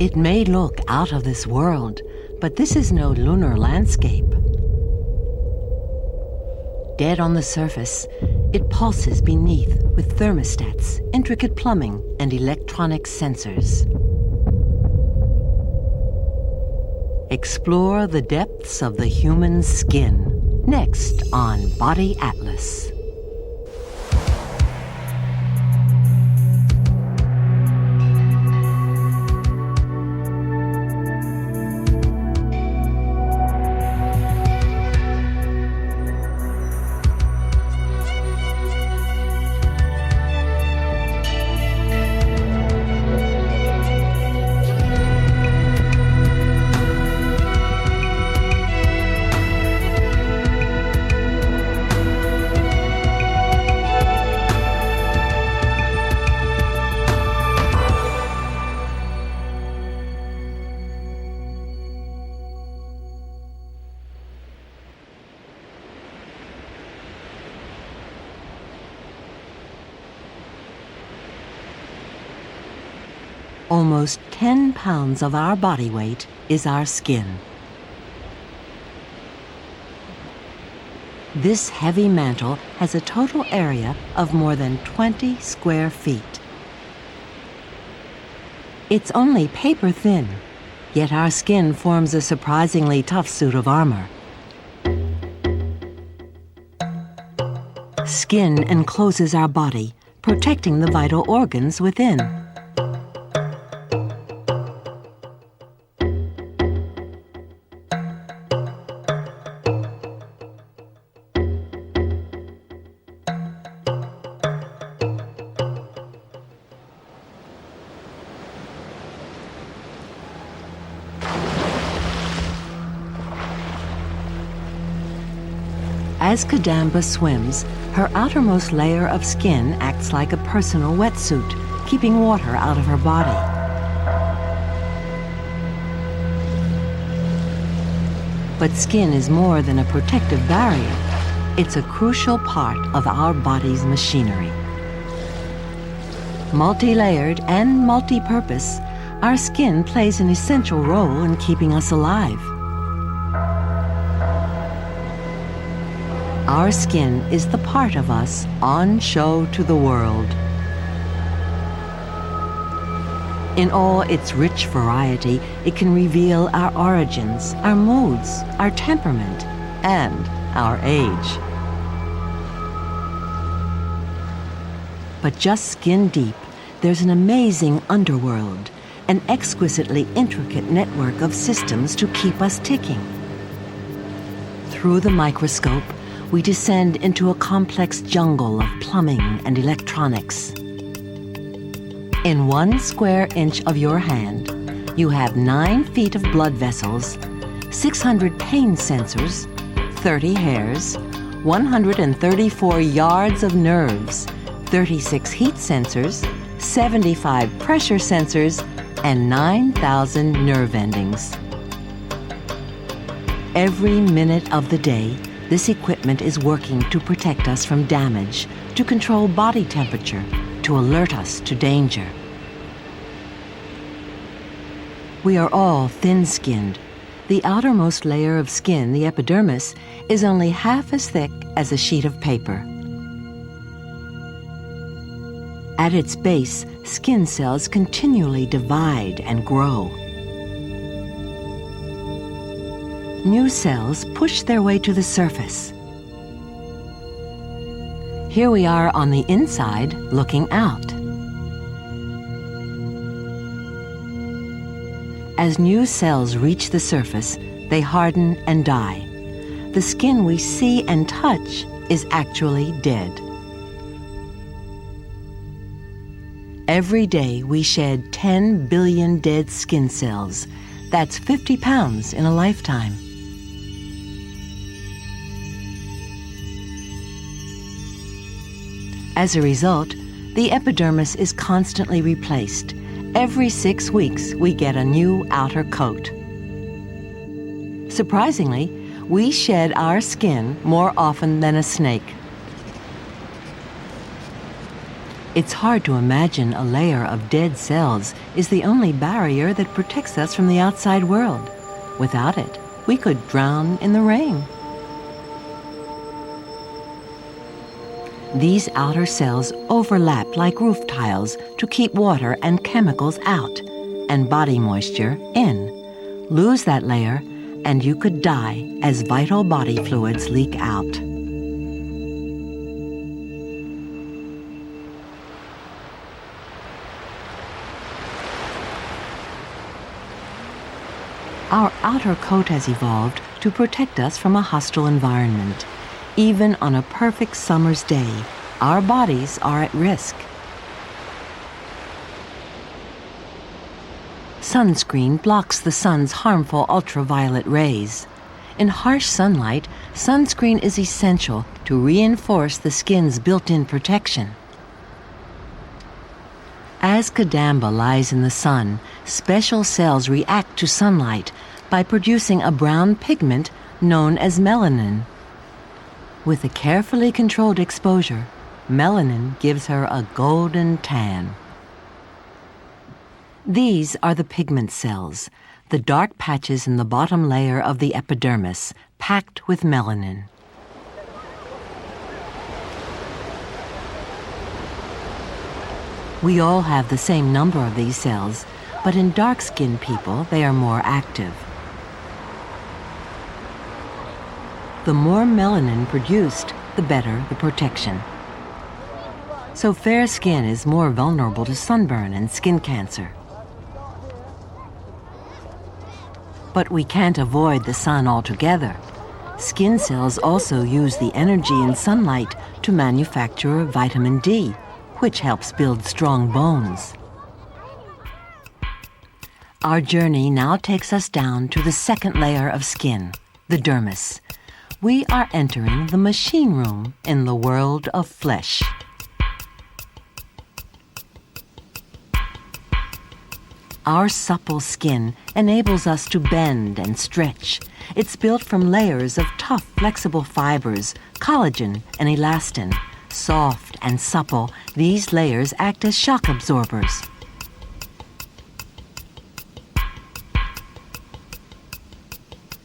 It may look out of this world, but this is no lunar landscape. Dead on the surface, it pulses beneath with thermostats, intricate plumbing, and electronic sensors. Explore the depths of the human skin, next on Body Atlas. Almost 10 pounds of our body weight is our skin. This heavy mantle has a total area of more than 20 square feet. It's only paper thin, yet our skin forms a surprisingly tough suit of armor. Skin encloses our body, protecting the vital organs within. As Kadamba swims, her outermost layer of skin acts like a personal wetsuit, keeping water out of her body. But skin is more than a protective barrier. It's a crucial part of our body's machinery. Multi-layered and multi-purpose, our skin plays an essential role in keeping us alive. Our skin is the part of us on show to the world. In all its rich variety, it can reveal our origins, our moods, our temperament, and our age. But just skin deep, there's an amazing underworld, an exquisitely intricate network of systems to keep us ticking. Through the microscope, we descend into a complex jungle of plumbing and electronics. In 1 square inch of your hand, you have 9 feet of blood vessels, 600 pain sensors, 30 hairs, 134 yards of nerves, 36 heat sensors, 75 pressure sensors, and 9,000 nerve endings. Every minute of the day, this equipment is working to protect us from damage, to control body temperature, to alert us to danger. We are all thin-skinned. The outermost layer of skin, the epidermis, is only half as thick as a sheet of paper. At its base, skin cells continually divide and grow. New cells push their way to the surface. Here we are on the inside, looking out. As new cells reach the surface, they harden and die. The skin we see and touch is actually dead. Every day we shed 10 billion dead skin cells. That's 50 pounds in a lifetime. As a result, the epidermis is constantly replaced. Every 6 weeks, we get a new outer coat. Surprisingly, we shed our skin more often than a snake. It's hard to imagine a layer of dead cells is the only barrier that protects us from the outside world. Without it, we could drown in the rain. These outer cells overlap like roof tiles to keep water and chemicals out and body moisture in. Lose that layer, and you could die as vital body fluids leak out. Our outer coat has evolved to protect us from a hostile environment. Even on a perfect summer's day, our bodies are at risk. Sunscreen blocks the sun's harmful ultraviolet rays. In harsh sunlight, sunscreen is essential to reinforce the skin's built-in protection. As Kadamba lies in the sun, special cells react to sunlight by producing a brown pigment known as melanin. With a carefully controlled exposure, melanin gives her a golden tan. These are the pigment cells, the dark patches in the bottom layer of the epidermis, packed with melanin. We all have the same number of these cells, but in dark-skinned people, they are more active. The more melanin produced, the better the protection. So fair skin is more vulnerable to sunburn and skin cancer. But we can't avoid the sun altogether. Skin cells also use the energy in sunlight to manufacture vitamin D, which helps build strong bones. Our journey now takes us down to the second layer of skin, the dermis. We are entering the machine room in the world of flesh. Our supple skin enables us to bend and stretch. It's built from layers of tough, flexible fibers, collagen and elastin. Soft and supple, these layers act as shock absorbers.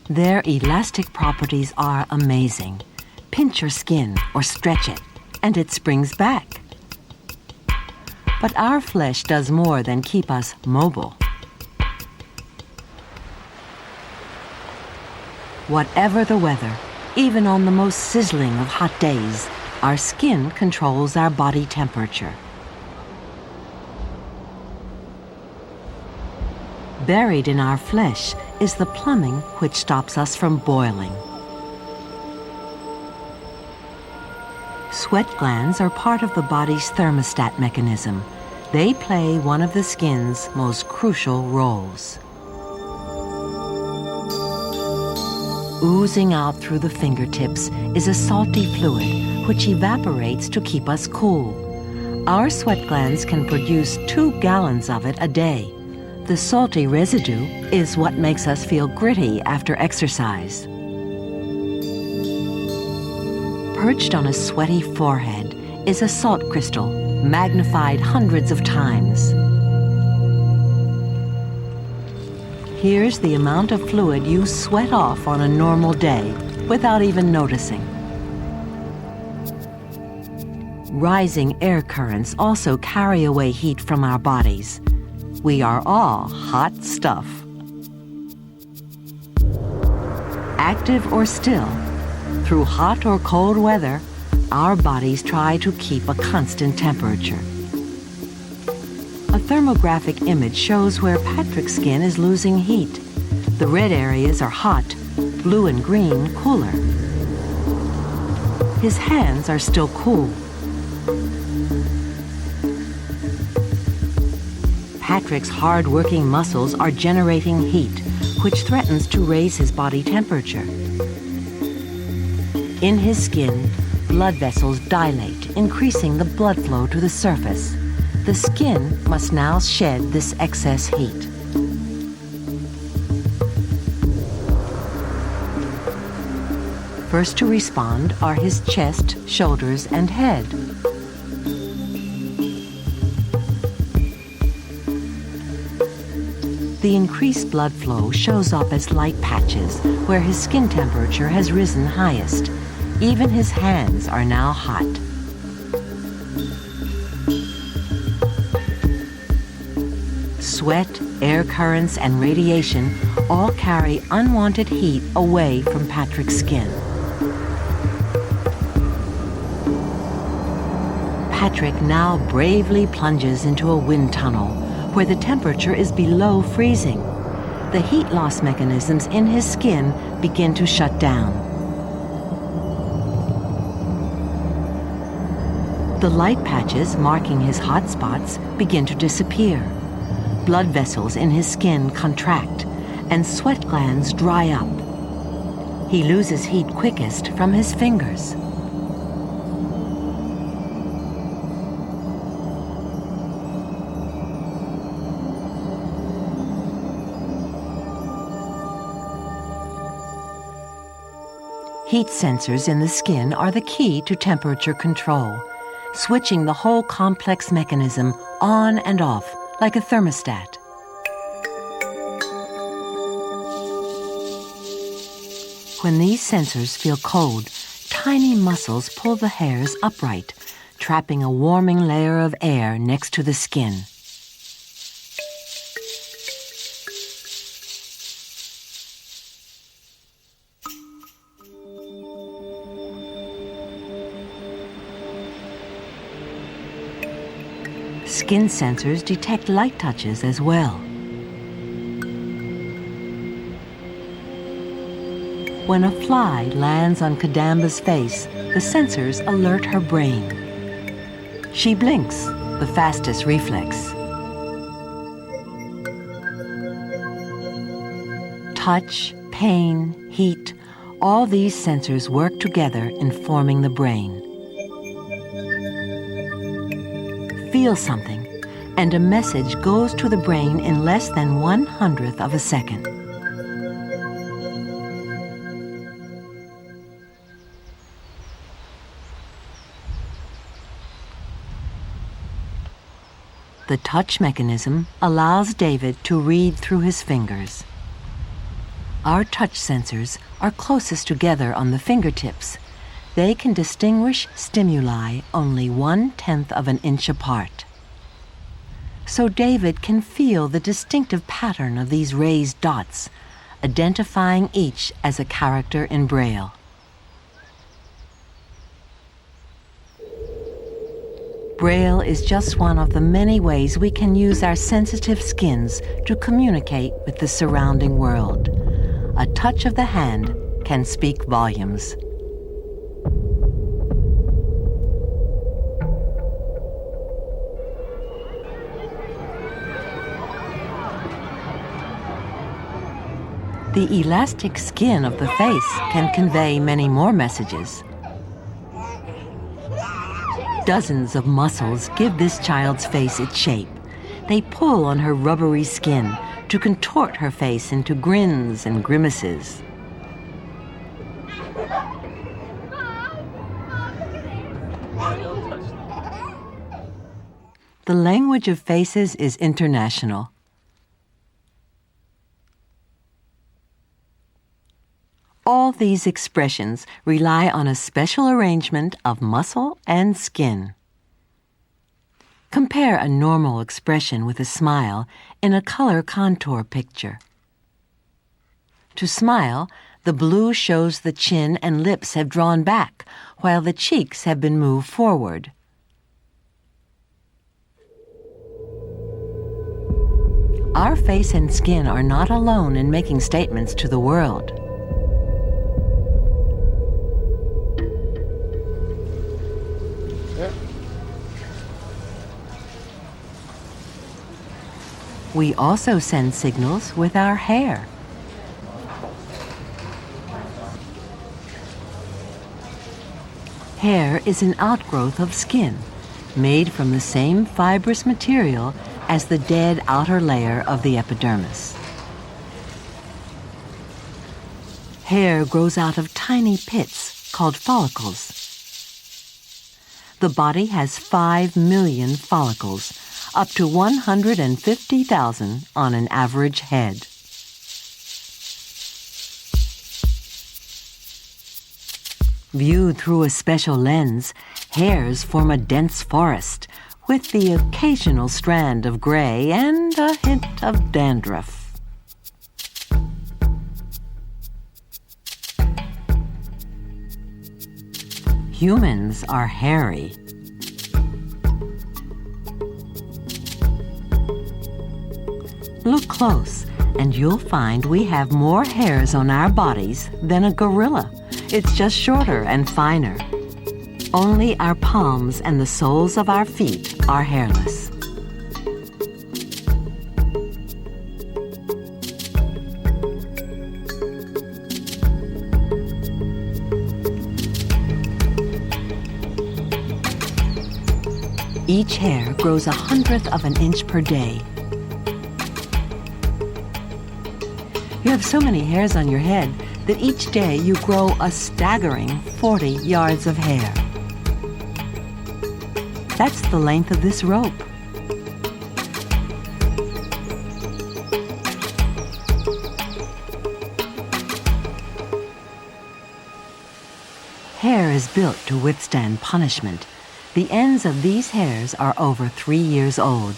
Their elastic properties are amazing. Pinch your skin or stretch it, and it springs back. But our flesh does more than keep us mobile. Whatever the weather, even on the most sizzling of hot days, our skin controls our body temperature. Buried in our flesh is the plumbing which stops us from boiling. Sweat glands are part of the body's thermostat mechanism. They play one of the skin's most crucial roles. Oozing out through the fingertips is a salty fluid which evaporates to keep us cool. Our sweat glands can produce 2 gallons of it a day. The salty residue is what makes us feel gritty after exercise. Perched on a sweaty forehead is a salt crystal, magnified hundreds of times. Here's the amount of fluid you sweat off on a normal day without even noticing. Rising air currents also carry away heat from our bodies. We are all hot stuff. Active or still, through hot or cold weather, our bodies try to keep a constant temperature. A thermographic image shows where Patrick's skin is losing heat. The red areas are hot, blue and green cooler. His hands are still cool. Patrick's hard-working muscles are generating heat, which threatens to raise his body temperature. In his skin, blood vessels dilate, increasing the blood flow to the surface. The skin must now shed this excess heat. First to respond are his chest, shoulders, and head. The increased blood flow shows up as light patches where his skin temperature has risen highest. Even his hands are now hot. Sweat, air currents, and radiation all carry unwanted heat away from Patrick's skin. Patrick now bravely plunges into a wind tunnel where the temperature is below freezing. The heat loss mechanisms in his skin begin to shut down. The light patches marking his hot spots begin to disappear. Blood vessels in his skin contract, and sweat glands dry up. He loses heat quickest from his fingers. Heat sensors in the skin are the key to temperature control, switching the whole complex mechanism on and off like a thermostat. When these sensors feel cold, tiny muscles pull the hairs upright, trapping a warming layer of air next to the skin. Skin sensors detect light touches as well. When a fly lands on Kadamba's face, the sensors alert her brain. She blinks, the fastest reflex. Touch, pain, heat, all these sensors work together in forming the brain. Feel something, and a message goes to the brain in less than 1/100th of a second. The touch mechanism allows David to read through his fingers. Our touch sensors are closest together on the fingertips. They can distinguish stimuli only 1/10th of an inch apart. So David can feel the distinctive pattern of these raised dots, identifying each as a character in Braille. Braille is just one of the many ways we can use our sensitive skins to communicate with the surrounding world. A touch of the hand can speak volumes. The elastic skin of the face can convey many more messages. Dozens of muscles give this child's face its shape. They pull on her rubbery skin to contort her face into grins and grimaces. The language of faces is international. All these expressions rely on a special arrangement of muscle and skin. Compare a normal expression with a smile in a color contour picture. To smile, the blue shows the chin and lips have drawn back, while the cheeks have been moved forward. Our face and skin are not alone in making statements to the world. We also send signals with our hair. Hair is an outgrowth of skin, made from the same fibrous material as the dead outer layer of the epidermis. Hair grows out of tiny pits called follicles. The body has 5 million follicles, up to 150,000 on an average head. Viewed through a special lens, hairs form a dense forest with the occasional strand of gray and a hint of dandruff. Humans are hairy. Look close, and you'll find we have more hairs on our bodies than a gorilla. It's just shorter and finer. Only our palms and the soles of our feet are hairless. Each hair grows 1/100th of an inch per day. You have so many hairs on your head that each day you grow a staggering 40 yards of hair. That's the length of this rope. Hair is built to withstand punishment. The ends of these hairs are over 3 years old.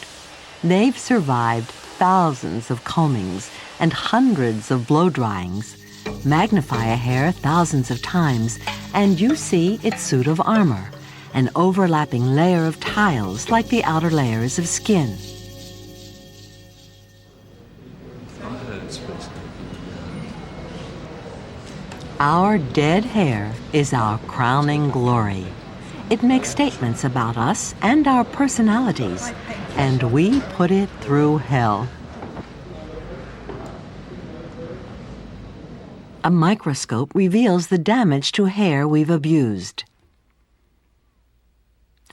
They've survived thousands of combings and hundreds of blow-dryings. Magnify a hair thousands of times, and you see its suit of armor, an overlapping layer of tiles like the outer layers of skin. Our dead hair is our crowning glory. It makes statements about us and our personalities, and we put it through hell. A microscope reveals the damage to hair we've abused.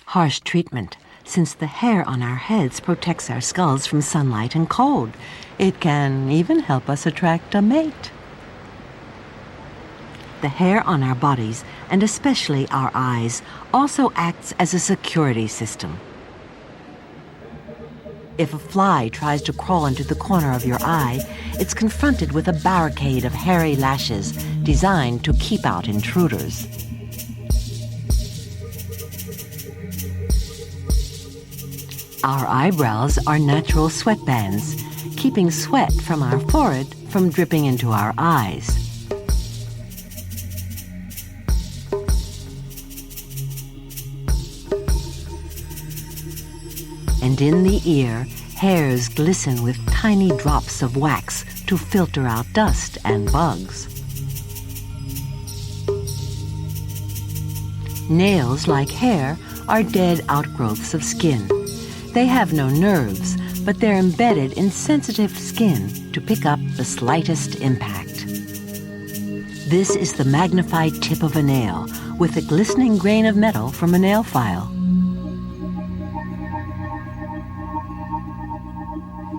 Harsh treatment, since the hair on our heads protects our skulls from sunlight and cold. It can even help us attract a mate. The hair on our bodies, and especially our eyes, also acts as a security system. If a fly tries to crawl into the corner of your eye, it's confronted with a barricade of hairy lashes designed to keep out intruders. Our eyebrows are natural sweatbands, keeping sweat from our forehead from dripping into our eyes. And in the ear, hairs glisten with tiny drops of wax to filter out dust and bugs. Nails, like hair, are dead outgrowths of skin. They have no nerves, but they're embedded in sensitive skin to pick up the slightest impact. This is the magnified tip of a nail with a glistening grain of metal from a nail file.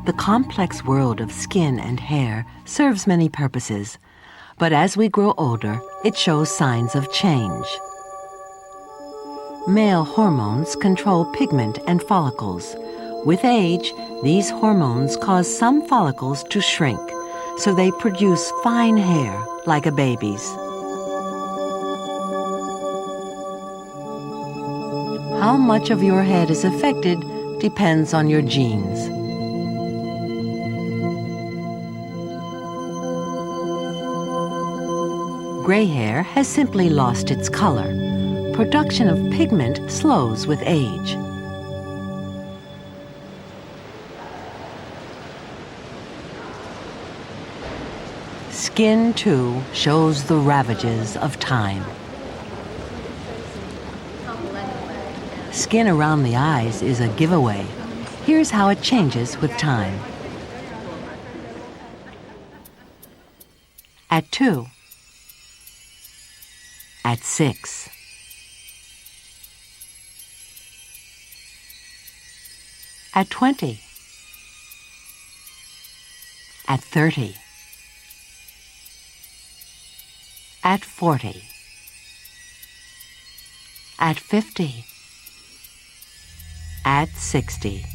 The complex world of skin and hair serves many purposes, but as we grow older, it shows signs of change. Male hormones control pigment and follicles. With age, these hormones cause some follicles to shrink, so they produce fine hair like a baby's. How much of your head is affected depends on your genes. Gray hair has simply lost its color. Production of pigment slows with age. Skin, too, shows the ravages of time. Skin around the eyes is a giveaway. Here's how it changes with time. At 2. At 6. At 20. At 30. At 40. At 50. At 60.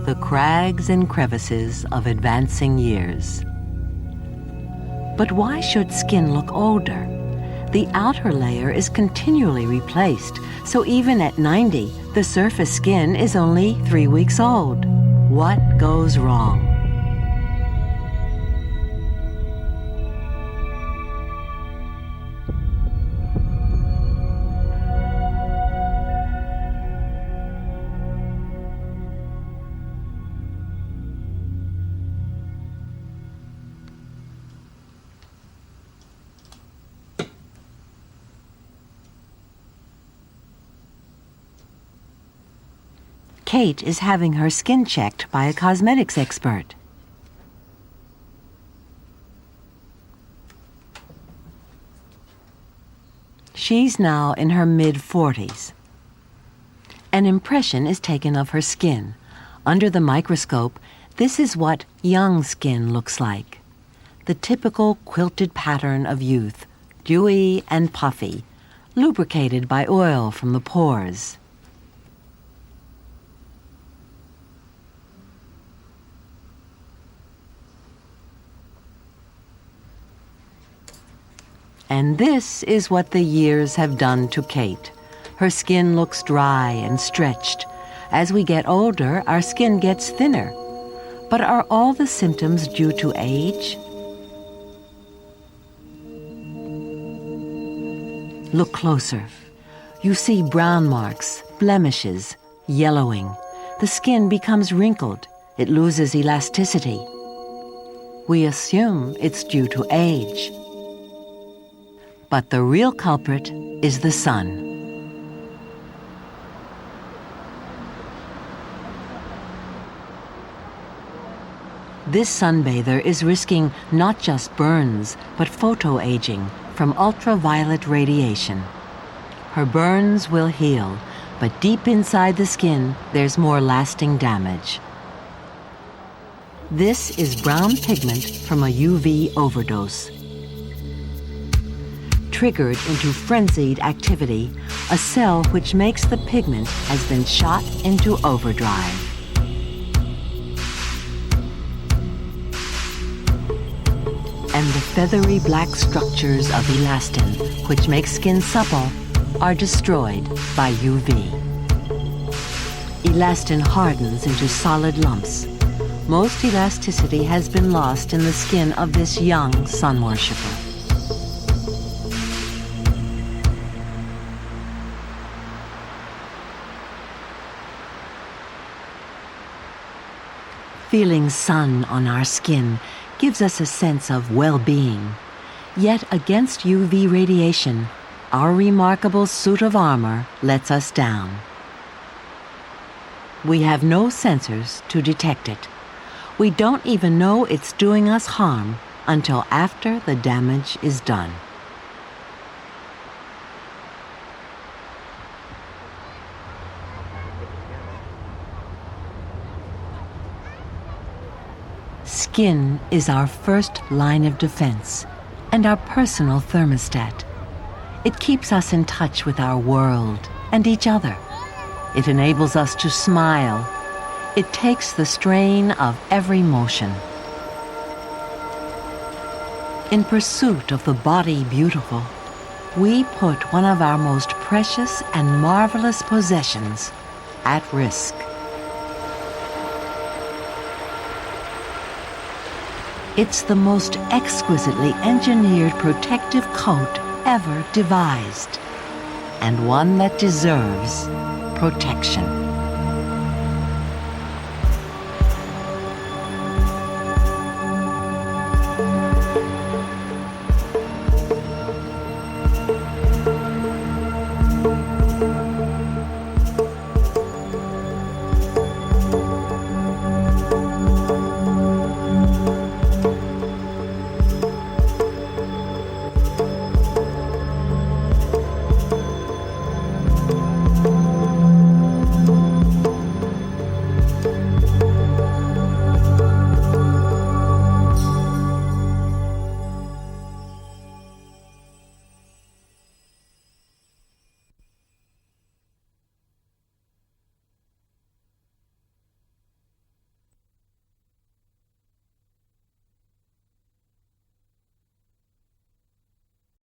the crags and crevices of advancing years. But why should skin look older? The outer layer is continually replaced, so even at 90, the surface skin is only 3 weeks old. What goes wrong? Kate is having her skin checked by a cosmetics expert. She's now in her mid-40s. An impression is taken of her skin. Under the microscope, this is what young skin looks like. The typical quilted pattern of youth, dewy and puffy, lubricated by oil from the pores. And this is what the years have done to Kate. Her skin looks dry and stretched. As we get older, our skin gets thinner. But are all the symptoms due to age? Look closer. You see brown marks, blemishes, yellowing. The skin becomes wrinkled. It loses elasticity. We assume it's due to age. But the real culprit is the sun. This sunbather is risking not just burns, but photoaging from ultraviolet radiation. Her burns will heal, but deep inside the skin, there's more lasting damage. This is brown pigment from a UV overdose. Triggered into frenzied activity, a cell which makes the pigment has been shot into overdrive. And the feathery black structures of elastin, which make skin supple, are destroyed by UV. Elastin hardens into solid lumps. Most elasticity has been lost in the skin of this young sun worshipper. Feeling sun on our skin gives us a sense of well-being. Yet against UV radiation, our remarkable suit of armor lets us down. We have no sensors to detect it. We don't even know it's doing us harm until after the damage is done. Skin is our first line of defense and our personal thermostat. It keeps us in touch with our world and each other. It enables us to smile. It takes the strain of every motion. In pursuit of the body beautiful, we put one of our most precious and marvelous possessions at risk. It's the most exquisitely engineered protective coat ever devised, and one that deserves protection.